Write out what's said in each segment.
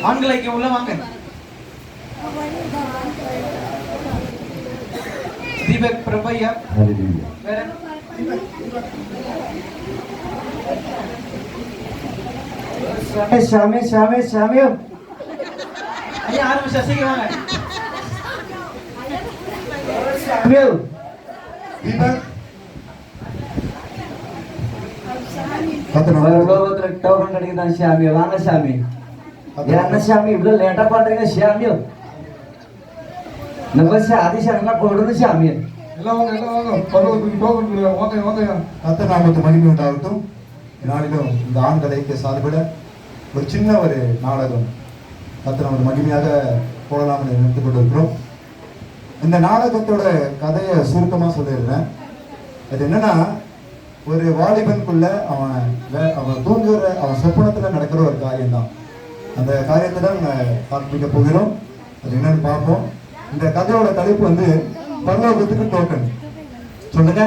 ஆண்களை உள்ள வாங்க. தீபக் பிரபையா வேற சாமி சாமி சாமி ஐயா ஆரம்பிச்சா சீக்கிரம் வாங்க. சாமி தீபக் டோக்கன் கிடைக்குதான் சாமி. வாங்க சாமி. என்ன சாமி இவ்வளவு லேட்டா பண்றீங்க சாமி? நம்ம ஆதிசாரம்லாம் போடுறது சாமி. எல்லாம் வாங்க பரலோகத்துக்கு டோக்கன் வாங்க. கர்த்தர் நாமத்துக்கு மகிமை உண்டாகட்டும். நாளிலும் இந்த ஆண்களுக்கு சார்பிட ஒரு சின்ன ஒரு நாடகம் கர்த்தர் நமது மகிமையாக போடலாம் நினைத்து கொண்டிருக்கிறோம். இந்த நாடகத்தோட கதையை சுருக்கமாக சொல்லிடுறேன். அது என்னன்னா, ஒரு வாலிபனுக்குள்ள அவன் தூங்குற அவன் சொப்பனத்துல நடக்கிற ஒரு காரியம்தான். அந்த காரியத்தை தான் காண்பிக்க போகிறோம். அது என்னன்னு பார்ப்போம். இந்த கதையோட தலைப்பு வந்து பரலோகத்துக்கு டோக்கன். சொல்லுங்க,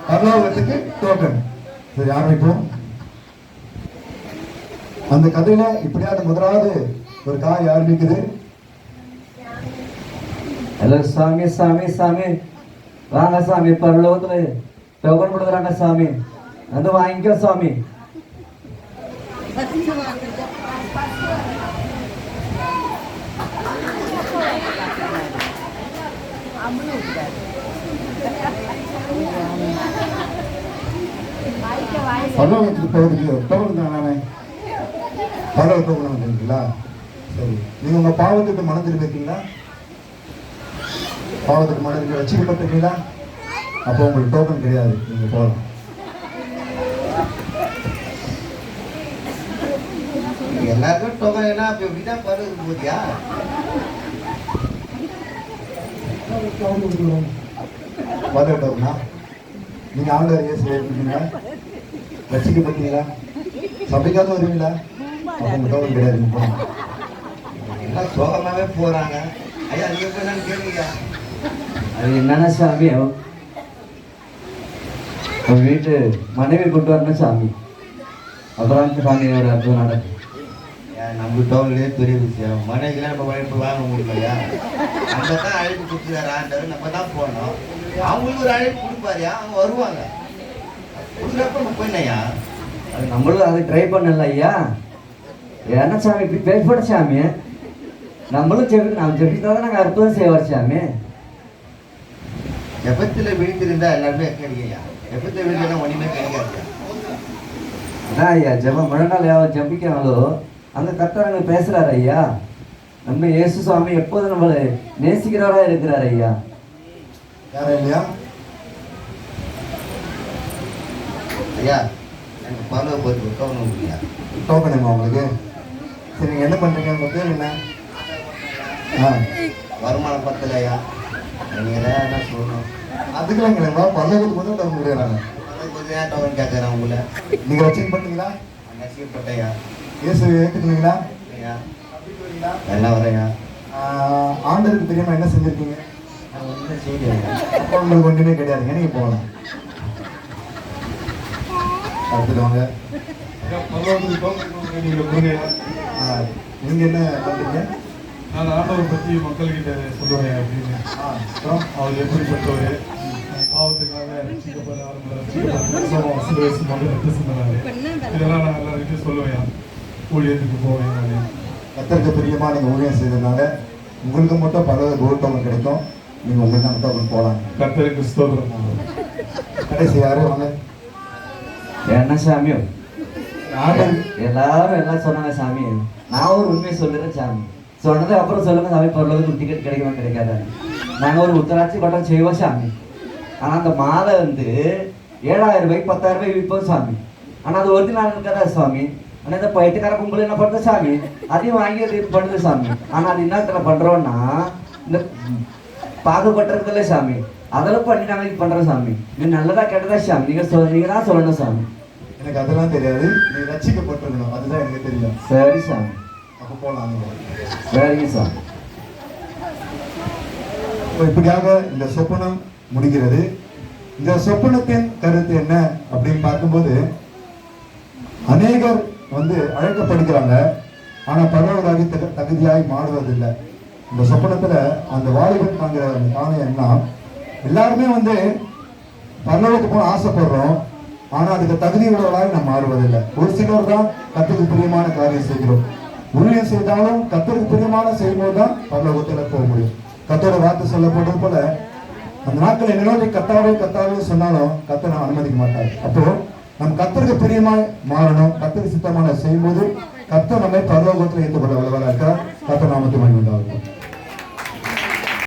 பரலோகத்துக்கு டோக்கன். சரி, ஆரம்பிப்போம். அந்த கதையில இப்படியாக முதலாவது ஒரு காய் ஆரம்பிக்குது. ஹலோ சாமி சாமி சாமி வாங்க சாமி. பரலோகத்துல டோக்கன் கொடுக்குறாங்க சாமி. வந்து வாங்கிக்கோ சாமி. பரலோகத்துக்கு போகிறதுக்கு டோக்கன் தானே? பரலோக டோக்கன் வந்துருக்கீங்களா? சரி, நீங்க உங்க பாவத்துக்கு மனம் திரும்பிருக்கீங்களா? பாவத்துக்கு மனம் திரும்பி ரட்சிக்கப்பட்டிருக்கீங்களா? அப்போ உங்களுக்கு டோக்கன் கிடையாது, நீங்க போகலாம். எல்லாருக்கும் டோக்கன் என்ன இப்படிதான் பரவாயில்ல போதியா? பரலோக டோக்கனா? நீங்க ஆண்டவர் இயேசு ஏற்றுக்கீங்களா? ரட்சிக்கப்பட்டீங்களா? சபைக்காவது வருவீங்களா? அப்போ உங்க டோக்கன் கிடையாது, நீங்க போகலாம். எல்லாம் சோகமாவே போறாங்க. ஐயா நீங்க போய் என்னன்னு கேளுங்க. அது என்னன்னா சாமி, வீட்டு மனைவி கொண்டு வரணும் சாமி. அப்புறம் சாமி ஒரு அற்புதம் நடக்கும். நம்ம டோக்கன்லேயே பெரிய விஷயம். மனைவிலாம் நம்ம வாய்ப்பு வாங்க முடியலையா? நம்ம தான் அழைப்பு கொடுத்துருக்காரு ஆண்டவர், நம்ம தான் போனோம். அவங்களுக்கு ஒரு அழைப்பு கொடுப்பாரியா, அவங்க வருவாங்க. கொடுக்குறப்ப நம்ம போயினையா? அது நம்மளும் அதை ட்ரை பண்ணல ஐயா. என்ன சாமி இப்படி பேசப்பட சாமி? நம்மளும் நம்ம ஜெபித்தா தான் நாங்கள் அற்புதம் செய்வார் சாமி. ஜபத்தில் விழித்திருந்தா எல்லாருமே கிடைக்கையா? ஜபத்தில் விழித்திருந்தா ஒன்றுமே கிடைக்காது. அதான் ஐயா, ஜபம் முழங்கால் யாவது ஜபிக்கிறாங்களோ அந்த கர்த்தர் பேசுறாரு ஐயா. நம்ம இயேசு சுவாமி எப்போதும் நம்மளை நேசிக்கிறவரா இருக்கிறார் ஐயா. யாரும் இல்லையா? ஐயா எனக்கு பரலோக போகிறது டோக்கன் இல்லையா? டோக்கன் என்ன உங்களுக்கு? சரி, நீங்கள் என்ன பண்ணுறீங்க? உங்கள் பேர் என்ன? வருமானம் பத்தலையா? நீங்கள் தான் என்ன சொல்லணும்? அதுக்கெல்லாம் இல்லைங்களா? பரலோகத்துக்கு வந்து டோக்கன் கிடையாது. கொஞ்சம் நேரம் டோக்கன் கேட்குறேன் உங்களை. நீங்கள் ரட்சிக்க பண்ணீங்களா? நசிக்கப்பட்டையா? இயேசு ஏற்றுக்குங்களா? ஐயா எல்லாம் வரையா? ஆண்டருக்கு தெரியாமல் என்ன செஞ்சுருக்கீங்க? நான் ஒன்றும் செய்யலையா? அப்போ உங்களுக்கு ஒன்றுமே கிடையாதுங்க, நீங்கள் போகலாம். அடுத்துட்டு வாங்க. நீங்கள் என்ன பண்ணுறீங்க? நான் ஆண்டவரை பற்றி மக்கள்கிட்ட சொல்லுவேன் அப்படின்னு. அப்புறம் அவர் எப்படிப்பட்டவர், பாவத்துக்காக ரட்சிக்கப்பட்ட இதெல்லாம் நான் எல்லாருக்கிட்டையும் சொல்லுவேன். ஊழியத்துக்கு போவேன். நான் கர்த்தருக்கு பிரியமாக நீங்கள் ஊழியம் செய்ததுனால உங்களுக்கு மட்டும் பல கோல்ட் டோக்கன் கிடைக்கும். நீங்கள் உங்களுக்கு தான் டோக்கன் போகலாம். கர்த்தருக்கு ஸ்தோத்திரம். கடைசி யாரும் வாங்க. என்ன சாமியோ ஆண்டர் எல்லாரும் எல்லாம் சொன்னாங்க சாமி. நான் ஒரு உண்மையை சொல்லுறேன் சாமி. சொன்னது அப்புறம் சொல்லுங்க சாமி, பரலோகத்துக்கு டிக்கெட் கிடைக்குமா கிடைக்காத? நாங்கள் ஒரு உத்தராட்சி பட்டம் செய்வோம் சாமி. ஆனால் அந்த மாலை வந்து 7,000 ரூபாய்க்கு 10,000 ரூபாய் விற்போம் சாமி. ஆனால் அது ஒரிஜினல் இருக்காதா சாமி? ஆனால் இந்த பயிற்சிக்கார கும்பல் என்ன பண்ணுறது சாமி? அதையும் வாங்கி அது பண்ணுது சாமி. ஆனால் அது என்ன பண்ணுறோன்னா, இந்த பாகுபட்டுறதுல சாமி அதெல்லாம் பண்ணி நாங்கள் இது பண்ணுறோம் சாமி. இது நல்லதா கெட்டதா சாமி? நீங்கள் தான் சொல்லணும் சாமி. எனக்கு அதெல்லாம் தெரியாது. நீ ரட்சிக்கப்பட்டிருக்கணும், அதுதான் எனக்கு தெரியும். சரி சாமி, அப்போ போகலாம். சரிங்க சாமி. இப்படியாக இந்த சொப்பனம் முடிகிறது. இந்த சொப்பனத்தின் கருத்து என்ன அப்படின்னு பார்க்கும்போது, அநேகர் அழைக்கப்படுகிறாங்க, ஆனா பரலோக ராஜ்யத்துக்கு தகுதியாய் மாறுவதில்லை. இந்த சொப்பனத்துல அந்த வாலிபன் தாங்கிற காரணம் என்ன, எல்லாருமே பரலோகத்துக்கு போக ஆசைப்படுறோம், ஆனா அதுக்கு தகுதி உள்ளவர்களாய் நாம் மாறுவதில்லை. ஒரு சிலர் தான் கர்த்தருக்கு பிரியமான காரியம் செய்கிறோம். ஊழியம் செய்தாலும் கர்த்தருக்கு பிரியமான செய்யும்போது தான் பரலோகத்துல போக முடியும். கர்த்தரோட வார்த்தை சொல்லப்படுறது போல, அந்த நாட்கள் என்னோட கத்தாவே சொன்னாலும் கர்த்தர் நான் அனுமதிக்க மாட்டார். அப்போ நம்ம கர்த்தருக்கு பிரியமாய் மாறணும். கர்த்தருக்கு சித்தமான செய்யும்போது கர்த்தர் நம்மை பரலோகத்தில் ஏற்றுக்கொள்ள வல்லவராக இருக்கிறார். கர்த்தர் நாமத்தை மகிமை உண்டாகும்.